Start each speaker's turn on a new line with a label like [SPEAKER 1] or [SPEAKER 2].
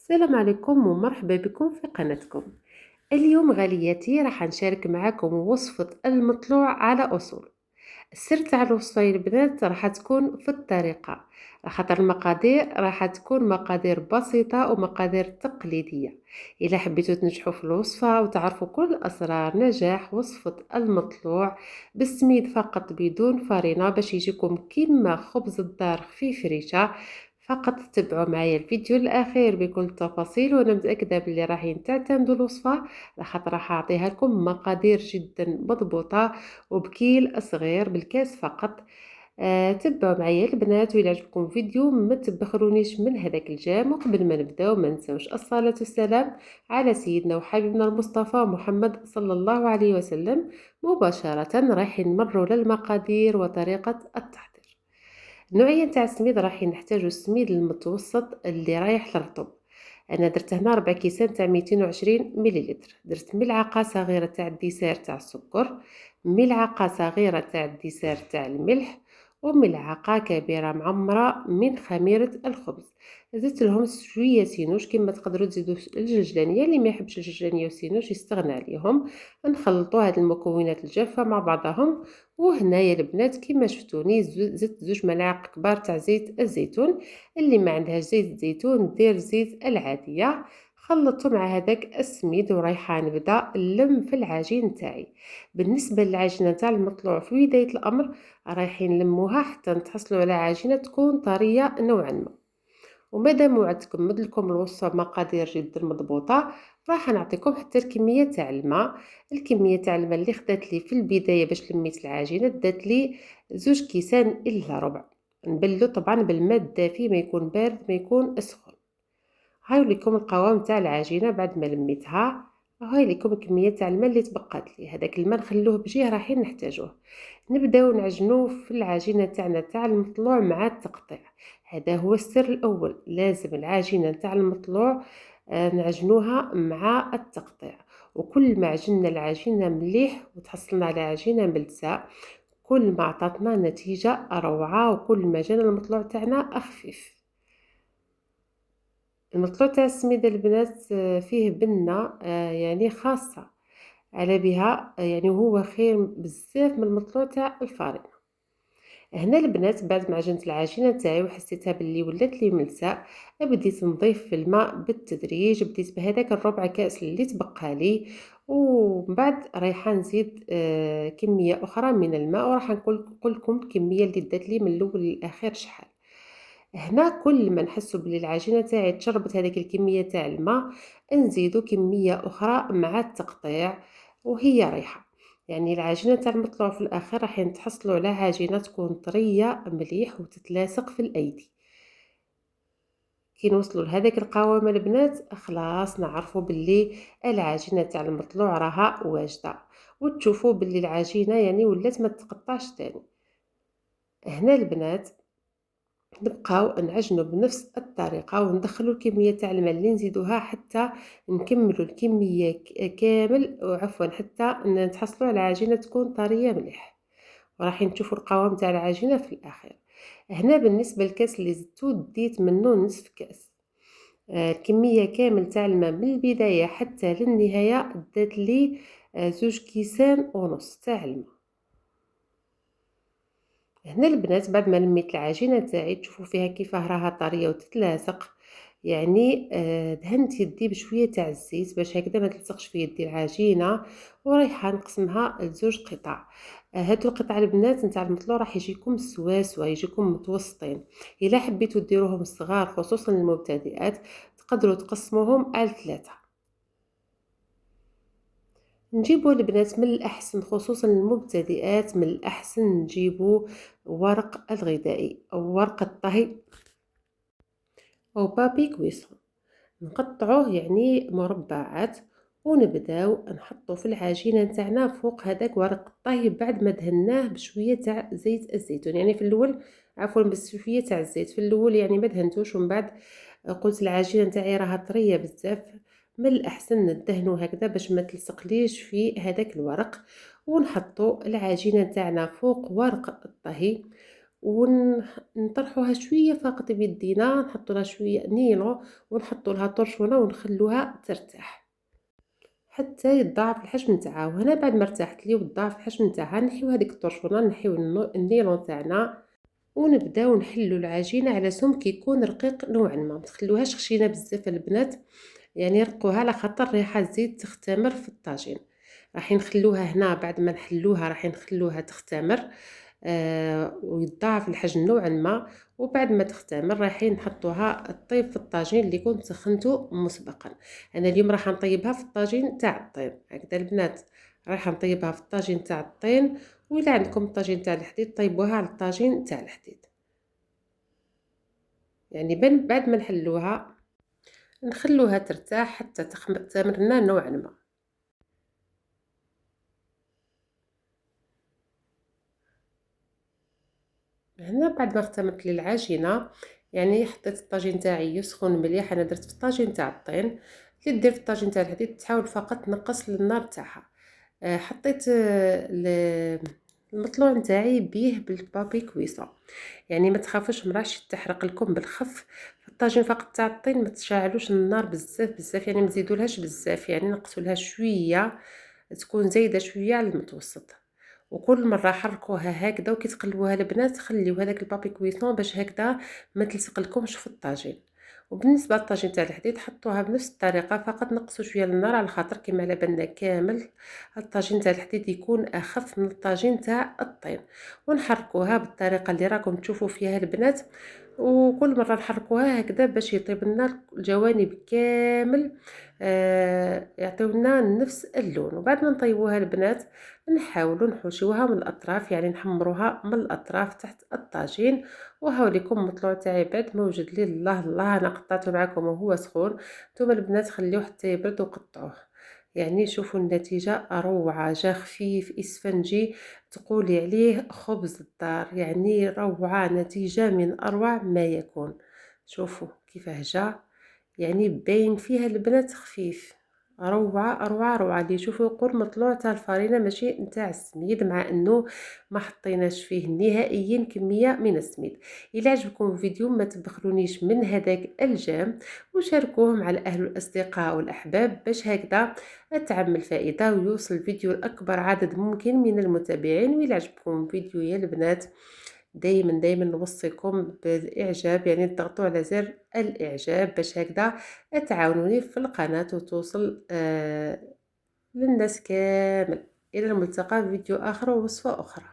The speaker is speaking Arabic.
[SPEAKER 1] السلام عليكم ومرحبا بكم في قناتكم. اليوم غالياتي راح نشارك معكم وصفة المطلوع على أصول. السر تاع الوصفة يا البنات راح تكون في الطريقة، خاطر المقادير راح تكون مقادير بسيطة ومقادير تقليدية. إذا حبيتوا تنجحوا في الوصفة وتعرفوا كل أسرار نجاح وصفة المطلوع بالسميد فقط بدون فرينة باش يجيكم كيما خبز الدار خفيف ريشة، فقط تتبعوا معايا الفيديو الأخير بكل التفاصيل وأنا متأكدة بلي راحين تعتمدوا الوصفة، لخاطر راح أعطيها لكم مقادير جدا مضبوطة وبكيل صغير بالكاس فقط. تبعوا معايا البنات، وإلا عجبكم فيديو ما تبخرونيش من هذاك الجام. وقبل ما نبداو ما نساوش الصلاة والسلام على سيدنا وحبيبنا المصطفى محمد صلى الله عليه وسلم. مباشرة رايحين نمروا للمقادير وطريقة التحضير. النوعية نتاع السميد راح نحتاجو السميد المتوسط اللي رايح للرطب. انا درت هنا 4 كيسان تاع 220 مليلتر. درت ملعقه صغيره تاع الديسير تاع السكر، ملعقه صغيره تاع الديسير تاع الملح، وملعقه كبيره معمره من خميره الخبز. زدت لهم شويه سينوش، كما تقدروا تزيدوا الجلجلانيه، اللي ما يحبش الجلجلانيه والسينوش يستغنى عليهم. نخلطوا هاد المكونات الجافه مع بعضهم. وهنايا البنات كما شفتوني زدت 2 ملاعق كبار تاع زيت الزيتون. اللي ما عندهاش زيت الزيتون دير زيت العاديه. خلطته مع هذاك السميد ورايحه نبدا نلم في العجين تاعي. بالنسبه للعجينه تاع المطلوع في بدايه الامر رايحين نلموها حتى نتحصلوا على عجينه تكون طريه نوعا ما. ومادام وعدتكم لكم الوصفه مقادير جدا مضبوطه، راح نعطيكم حتى الكميه تاع الماء. الكميه تاع الماء اللي خدات لي في البدايه باش لميت العجينه دات لي 2 كيسان الا ربع. نبلو طبعا بالماء الدافي، ما يكون بارد ما يكون سخون. هاي لكم القوام تاع العجينه بعد ما لميتها. هاي لكم كميه تاع الماء اللي تبقات لي. هذاك الماء نخلوه بجيه رايحين نحتاجوه. نبداو نعجنوه في العجينه تاعنا تاع المطلوع مع التقطيع. هذا هو السر الاول، لازم العجينه تاع المطلوع نعجنوها مع التقطيع. وكل ما عجنا العجينه مليح وتحصلنا على عجينه ملساء، كل ما عطاتنا نتيجه روعه وكل ما جانا المطلوع تاعنا خفيف. المطلوع تاع السميده البنات فيه بنه يعني خاصه على بها، يعني هو خير بزاف من المطلوع تاع الفارين. هنا البنات بعد ما عجنت العجينه تاعي وحسيتها باللي ولات لي ملساء، بديت نضيف في الماء بالتدريج. بديت بهذاك الربع كاس اللي تبقى لي، ومن بعد رايحه نزيد كميه اخرى من الماء، وراح نقول لكم الكميه اللي دات لي من الاول للاخر شحال. هنا كل ما نحسوا بلي العجينه تاعي تشربت هذيك الكميه تاع الماء، نزيدوا كميه اخرى مع التقطيع وهي رايحه. يعني العجينه تاع المطلوع في الاخر راح تحصلوا على عجينه تكون طريه مليح وتتلاصق في الايدي. كي نوصلوا لهذاك القوام البنات خلاص نعرفوا باللي العجينه تاع المطلوع راها واجده، وتشوفوا باللي العجينه يعني ولات ما تقطعش تاني. هنا البنات نبقاو نعجنوا بنفس الطريقه وندخلوا الكميه تاع الماء اللي نزيدوها حتى نكملوا الكميه كامل، وعفوا حتى نتحصلوا على عجينه تكون طريه مليح. وراح نشوفوا القوام تاع العجينه في الاخير. هنا بالنسبه للكاس اللي زدتو ديت منه نصف كاس. الكميه كامل تاع الماء من البدايه حتى للنهايه دات لي 2 كيسان ونص تاع الماء. هنا البنات بعد ما لميت العجينه تاعي تشوفوا فيها كيفاه راها طريه وتتلاصق. يعني دهنت يدي بشويه تاع الزيت باش هكذا ما تلصقش في يدي العجينه. ورايحه نقسمها ل2 قطع. هادو القطع البنات نتاع المطلوع راح يجيكم سوا يجيكم متوسطين. الا حبيتوا ديروهم صغار خصوصا للمبتدئات تقدروا تقسموهم على 3. نجيبوا البنات من الأحسن خصوصا للمبتدئات، من الأحسن نجيبوا ورق الغذائي أو ورق الطهي أو بابي كويسون. نقطعوه يعني مربعات ونبداو نحطو في العجينه نتاعنا فوق هذاك ورق الطهي بعد ما دهناه بشويه تاع زيت الزيتون. يعني في الاول عفوا بس شويه تاع الزيت في الاول، يعني ما دهنتوش. ومن بعد قلت العجينه نتاعي راها طريه بزاف، من الاحسن ندهنو هكذا باش ما تلصقليش في هذاك الورق. ونحطو العجينه نتاعنا فوق ورق الطهي ونطرحوها شويه فقط بيدينا، نحطوا لها شويه نيلون ونحطوا لها طرشونه ونخلوها ترتاح حتى يتضاعف الحجم نتاعها. وهنا بعد ما ارتاحت لي وتضاعف الحجم نتاعها نحيو هذيك الطرشونه، نحيو النيلون تاعنا ونبداو نحلو العجينه على سمك يكون رقيق نوعا ما تخلوهاش خشينه بزاف البنات، يعني رقوها على خاطر ريحه الزيت تختمر في الطاجين. راح نخلوها هنا بعد ما نحلوها راح نخلوها تختمر ويتضاعف الحجم نوعا ما، وبعد ما تختمر رايحين نحطوها تطيب في الطاجين اللي كنت سخنته مسبقا. انا اليوم راح نطيبها في الطاجين تاع الطين هكذا البنات، راح نطيبها في الطاجين تاع الطين، وإلا عندكم الطاجين تاع الحديد طيبوها على الطاجين تاع الحديد. يعني بعد ما نحلوها نخلوها ترتاح حتى تختمر لنا نوعا ما. هنا بعد ما اختمرت لي العجينه، يعني حطيت الطاجين تاعي يسخن مليح، انا درت في الطاجين تاع الطين. اللي دير في الطاجين تاع الحديد تحاول فقط تنقص النار تاعها. حطيت المطلوع نتاعي بيه بالبابي كويسه، يعني ما تخافوش مراحش تحرق لكم بالخف. في الطاجين فقط تاع الطين ما تشعلوش النار بزاف بزاف، يعني ما تزيدولهاش بزاف، يعني نقصولها شويه تكون زايده شويه على المتوسط. وكل مره حركوها هكذا وكي تقلبوها البنات خليو هذاك البابي كويسون باش هكذا ما تلصق لكمش في الطاجين. وبالنسبه للطاجين تاع الحديد حطوها بنفس الطريقه، فقط نقصوا شويه النار على خاطر كما على بالنا كامل الطاجين تاع الحديد يكون اخف من الطاجين تاع الطين. ونحركوها بالطريقه اللي راكم تشوفوا فيها البنات، وكل مره نحركوها هكذا باش يطيب لنا الجوانب كامل، يعطيونا نفس اللون. وبعد ما نطيبوها البنات نحاولوا نحوشوها من الاطراف، يعني نحمروها من الاطراف تحت الطاجين. وهاوليكم المطلوع تاعي بعد ما وجد لي الله الله، انا قطعته معكم وهو سخون، نتوما البنات خليوه حتى يبرد وقطعوه. يعني شوفوا النتيجة روعة، جا خفيف اسفنجي تقولي عليه خبز الدار، يعني روعة، نتيجة من اروع ما يكون. شوفوا كيفاه جا، يعني باين فيها البنات خفيف، روعة روعة روعة. اللي يشوفوا يقول مطلوع تاع الفرينة ماشي نتاع السميد، مع انه ما حطيناش فيه نهائيا كمية من السميد. الى عجبكم الفيديو ما تبخلونيش من هذاك الجام، وشاركوه مع الاهل والاصدقاء والاحباب باش هكذا تعم الفائدة ويوصل الفيديو لاكبر عدد ممكن من المتابعين. والى عجبكم الفيديو يا البنات دايما دايما نوصيكم بالاعجاب، يعني تضغطوا على زر الاعجاب باش هكذا تعاونوني في القناة وتوصل للناس كامل. الى الملتقى في فيديو اخر ووصفة اخرى.